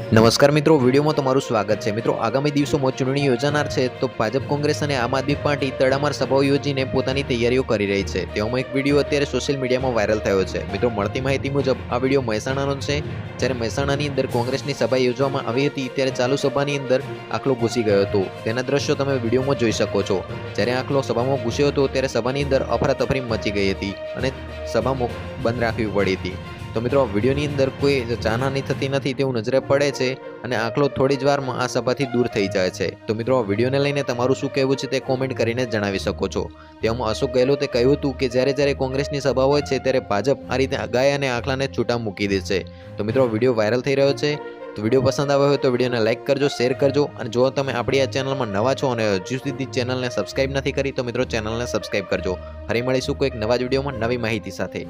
નમસ્કાર મિત્રો, વિડીયોમાં તમારું સ્વાગત છે। મિત્રો, આગામી દિવસોમાં ચૂંટણી યોજાનાર છે તો ભાજપ, કોંગ્રેસ અને આમ આદમી પાર્ટી તડામાર સભાઓ યોજીને પોતાની તૈયારીઓ કરી રહી છે। તેવામાં એક વિડીયો અત્યારે સોશિયલ મીડિયામાં વાયરલ થયો છે। મિત્રો, મળતી માહિતી મુજબ આ વિડીયો મહેસાણાનો છે। જ્યારે મહેસાણાની અંદર કોંગ્રેસની સભા યોજવામાં આવી હતી ત્યારે ચાલુ સભાની અંદર આખલો ઘૂસી ગયો હતો। તેના દ્રશ્યો તમે વિડીયોમાં જોઈ શકો છો। જ્યારે આખલો સભામાં ઘૂસ્યો હતો ત્યારે સભાની અંદર અફરાતફરી મચી ગઈ હતી અને સભા બંધ રાખવી પડી હતી। તો મિત્રો, વિડીયોની અંદર કોઈ જાનહાની થતી નથી તેવું નજરે પડે છે અને આખલો થોડી જ વારમાં આ સભાથી દૂર થઈ જાય છે। તો મિત્રો, આ વિડીયોને લઈને તમારું શું કહેવું છે તે કોમેન્ટ કરીને જણાવી શકો છો। તેમાં અશોક ગેહલોતે કહ્યું હતું કે જ્યારે કોંગ્રેસની સભા હોય છે ત્યારે ભાજપ આ રીતે ગાય અને આખલાને છૂટા મૂકી દે છે। તો મિત્રો, વિડીયો વાયરલ થઈ રહ્યો છે। તો વિડીયો પસંદ આવ્યો હોય તો વિડીયોને લાઇક કરજો, શેર કરજો અને જો તમે આપણી આ ચેનલમાં નવા છો અને હજુ સુધી ચેનલને સબસ્ક્રાઇબ નથી કરી તો મિત્રો ચેનલને સબસ્ક્રાઇબ કરજો। ફરી મળીશું કોઈક નવા જ વિડીયોમાં નવી માહિતી સાથે।